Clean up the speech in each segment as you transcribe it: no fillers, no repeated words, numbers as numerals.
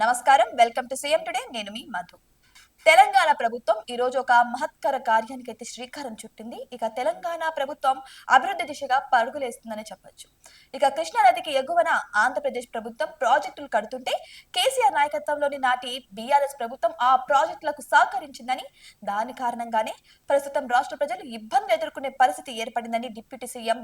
నమస్కారం, welcome to CM today. నేను మీ మధు. తెలంగాణ ప్రభుత్వం ఈ రోజు ఒక మహత్కర కార్యానికి అయితే శ్రీకారం చుట్టింది. ఇక తెలంగాణ ప్రభుత్వం అభివృద్ధి దిశగా పరుగులేస్తుందని చెప్పొచ్చు. ఇక కృష్ణా నదికి ఎగువన ఆంధ్రప్రదేశ్ ప్రభుత్వం ప్రాజెక్టులు కడుతుంటే కేసీఆర్ నాయకత్వంలోని నాటి బీఆర్ఎస్ ప్రభుత్వం ఆ ప్రాజెక్టులకు సహకరించిందని, దాని కారణంగానే ప్రస్తుతం రాష్ట్ర ప్రజలు ఇబ్బందులు ఎదుర్కొనే పరిస్థితి ఏర్పడిందని డిప్యూటీ సీఎం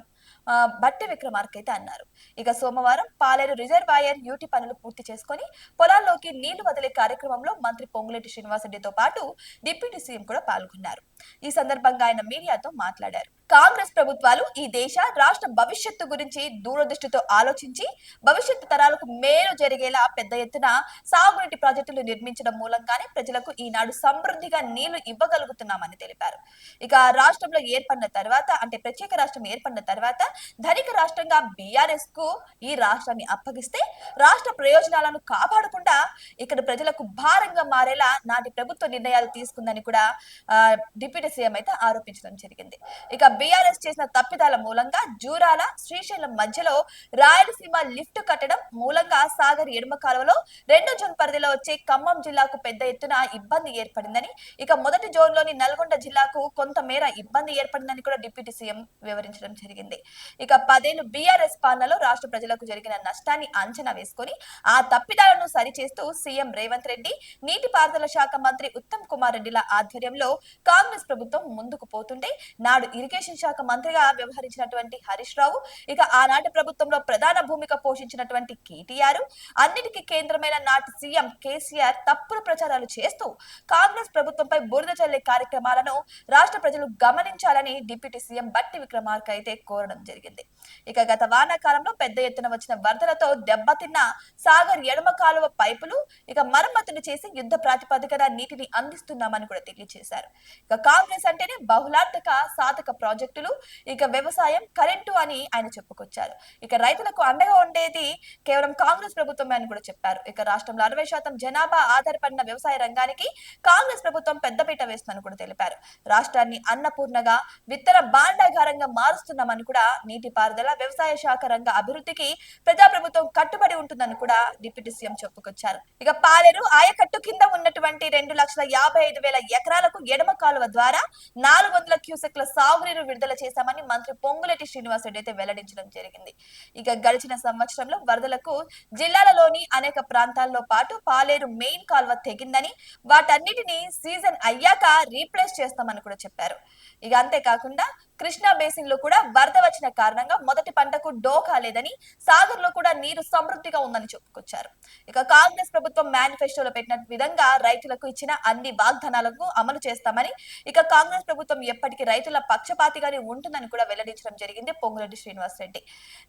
బట్టి విక్రమార్క అయితే అన్నారు. ఇక సోమవారం పాలేరు రిజర్వాయర్ యూటి పనులు పూర్తి చేసుకొని పొలాల్లోకి నీళ్లు వదిలే కార్యక్రమంలో మంత్రి పొంగులేటి శ్రీనివాసరెడ్డితో పాటు డిప్యూటీ సీఎం కూడా పాల్గొన్నారు. ఈ సందర్భంగా ఆయన మీడియాతో మాట్లాడారు. కాంగ్రెస్ ప్రభుత్వాలు ఈ దేశ రాష్ట్ర భవిష్యత్తు గురించి దూరదృష్టితో ఆలోచించి భవిష్యత్తు తరాలకు మేలు జరిగేలా పెద్ద ఎత్తున సాగునీటి ప్రాజెక్టులు నిర్మించడం మూలంగానే ప్రజలకు ఈనాడు సమృద్ధిగా నీళ్లు ఇవ్వగలుగుతున్నామని తెలిపారు. ఇక రాష్ట్రంలో ఏర్పడిన తర్వాత అంటే ప్రత్యేక రాష్ట్రం ఏర్పడిన తర్వాత ధనిక రాష్ట్రంగా బీఆర్ఎస్ కు ఈ రాష్ట్రాన్ని అప్పగిస్తే రాష్ట్ర ప్రయోజనాలను కాపాడకుండా ఇక్కడ ప్రజలకు భారంగా మారేలా నాటి ప్రభుత్వ నిర్ణయాలు తీసుకుందని కూడా డిప్యూటీ సీఎం అయితే ఆరోపించడం జరిగింది. ఇక బీఆర్ఎస్ చేసిన తప్పిదాల మూలంగా జూరాల శ్రీశైలం మధ్యలో రాయలసీమ లిఫ్ట్ కట్టడం మూలంగా సాగర్ ఎడమ కాలువలో 2 జోన్ పరిధిలో వచ్చే ఖమ్మం జిల్లాకు పెద్ద ఎత్తున ఇబ్బంది ఏర్పడిందని, ఇక మొదటి జోన్ లోని నల్గొండ జిల్లాకు కొంతమేర ఇబ్బంది ఏర్పడిందని కూడా డిప్యూటీ సీఎం వివరించడం జరిగింది. ఇక 10 ఏళ్లు బీఆర్ఎస్ పాలనలో రాష్ట్ర ప్రజలకు జరిగిన నష్టాన్ని అంచనా వేసుకొని ఆ తప్పిదాలను సరిచేస్తూ సీఎం రేవంత్ రెడ్డి, నీటిపారుదల శాఖ మంత్రి ఉత్తమ్ కుమార్ రెడ్డిల ఆధ్వర్యంలో కాంగ్రెస్ ప్రభుత్వం ముందుకు పోతుంటే నాడు ఇరిగేషన్ శాఖ మంత్రిగా వ్యవహరించినటువంటి హరీష్ రావు, ఇక ఆనాటి ప్రభుత్వంలో ప్రధాన భూమిక పోషించినటువంటి కేటీఆర్, అన్నిటికీ కేంద్రమైన నాటి సీఎం కేసీఆర్ తప్పుడు ప్రచారాలు చేస్తూ కాంగ్రెస్ ప్రభుత్వంపై బురద చల్లే కార్యక్రమాలను రాష్ట్ర ప్రజలు గమనించాలని డిప్యూటీ సీఎం బట్టి విక్రమార్క అయితే కోరడం జరిగింది. ఇక గత వానాకాలంలో పెద్ద ఎత్తున వచ్చిన వరదలతో దెబ్బతిన్న సాగర్ ఎడమ కాలువ పైపులు ఇక మరమ్మతులు చేసి యుద్ధ ప్రాతిపదికన నీటిని అందిస్తున్నామని కూడా తెలియజేశారు. ఇక కాంగ్రెస్ అంటేనే బహుళార్థక సాధక ప్రాజెక్టులు, ఇక వ్యవసాయం, కరెంటు అని ఆయన చెప్పుకొచ్చారు. ఇక రైతులకు అండగా ఉండేది కేవలం కాంగ్రెస్ ప్రభుత్వమే అని కూడా చెప్పారు. ఇక రాష్ట్రంలో 60% జనాభా ఆధారపడిన వ్యవసాయ రంగానికి కాంగ్రెస్ ప్రభుత్వం పెద్దపీట వేస్తుందని కూడా తెలిపారు. రాష్ట్రాన్ని అన్నపూర్ణగా విత్తన భాండాగారంగా మారుస్తున్నామని కూడా నీటిపారుదల వ్యవసాయ శాఖ రంగ అభివృద్ధికి ప్రజాప్రభుత్వం కట్టుబడి ఉంటుందని కూడా డిప్యూటీ సీఎం చెప్పుకొచ్చారు. ఇక పాలేరు ఆయకట్టు కింద ఉన్నటువంటి 2,55,000 ఎకరాలకు ఎడమ కాలువ ద్వారా 400 క్యూసెక్ల సాగునీరు విడుదల చేశామని మంత్రి పొంగులేటి శ్రీనివాసరెడ్డి అయితే వెల్లడించడం జరిగింది. ఇక గడిచిన సంవత్సరంలో వరదలకు జిల్లాలలోని అనేక ప్రాంతాల్లో పాటు పాలేరు మెయిన్ కాల్వ తెగిందని, వాటన్నిటిని సీజన్ అయ్యాక రీప్లేస్ చేస్తామని కూడా చెప్పారు. ఇక అంతేకాకుండా కృష్ణా బేసిన్ లో కూడా వరద వచ్చిన కారణంగా మొదటి పంటకు డోకా లేదని, సాగర్ లో కూడా నీరు సమృద్ధిగా ఉందని చెప్పుకొచ్చారు. ఇక కాంగ్రెస్ ప్రభుత్వం మేనిఫెస్టోలో పెట్టిన విధంగా రైతులకు ఇచ్చిన అన్ని వాగ్దానాలకు అమలు చేస్తామని, ఇక కాంగ్రెస్ ప్రభుత్వం ఎప్పటికీ రైతుల పక్షపాతిగానే ఉంటుందని కూడా వెల్లడించడం జరిగింది పొంగులేటి శ్రీనివాసరెడ్డి.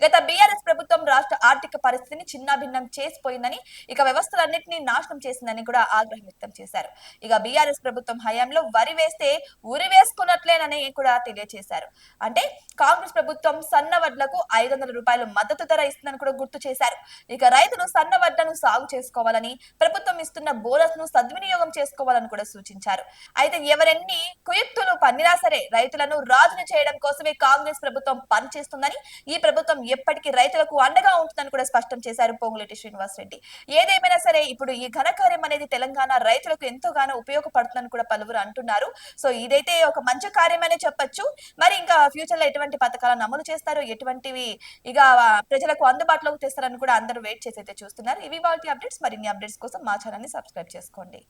గత బీఆర్ఎస్ ప్రభుత్వం రాష్ట్ర ఆర్థిక పరిస్థితిని చిన్నాభిన్నం చేసిపోయిందని, ఇక వ్యవస్థలన్నింటినీ నాశనం చేసిందని కూడా ఆగ్రహం వ్యక్తం చేశారు. ఇక బీఆర్ఎస్ ప్రభుత్వం హయాంలో వరి వేస్తే ఉరి వేసుకున్నట్లేనని కూడా తెలియజేశారు. అంటే కాంగ్రెస్ ప్రభుత్వం సన్న వడ్లకు 500 రూపాయలు మద్దతు ధర ఇస్తుందని కూడా గుర్తు చేశారు. ఇక రైతులు సన్న వడ్లను సాగు చేసుకోవాలని, ప్రభుత్వం ఇస్తున్న బోనస్ ను సద్వినియోగం చేసుకోవాలని కూడా సూచించారు. అయితే ఎవరెన్ని కుయుక్తులు పన్నినా సరే రైతులను రాజును చేయడం కోసమే కాంగ్రెస్ ప్రభుత్వం పనిచేస్తుందని, ఈ ప్రభుత్వం ఎప్పటికీ రైతులకు అండగా ఉంటుందని కూడా స్పష్టం చేశారు పొంగులేటి శ్రీనివాసరెడ్డి. ఏదేమైనా సరే ఇప్పుడు ఈ ఘనకార్యం అనేది తెలంగాణ రైతులకు ఎంతోగానో ఉపయోగపడుతుందని కూడా పలువురు అంటున్నారు. సో ఇదైతే ఒక మంచి కార్యం అనే చెప్పొచ్చు. మరి ఇంకా ఫ్యూచర్ లో ఎటువంటి పథకాలను అమలు చేస్తారో, ఎటువంటివి ఇక ప్రజలకు అందుబాటులోకి తెస్తారని కూడా అందరూ వెయిట్ చేసి అయితే చూస్తున్నారు. ఇవి వాటి అప్డేట్స్. మరిన్ని అప్డేట్స్ కోసం మా ఛానల్ ని సబ్స్క్రైబ్ చేసుకోండి.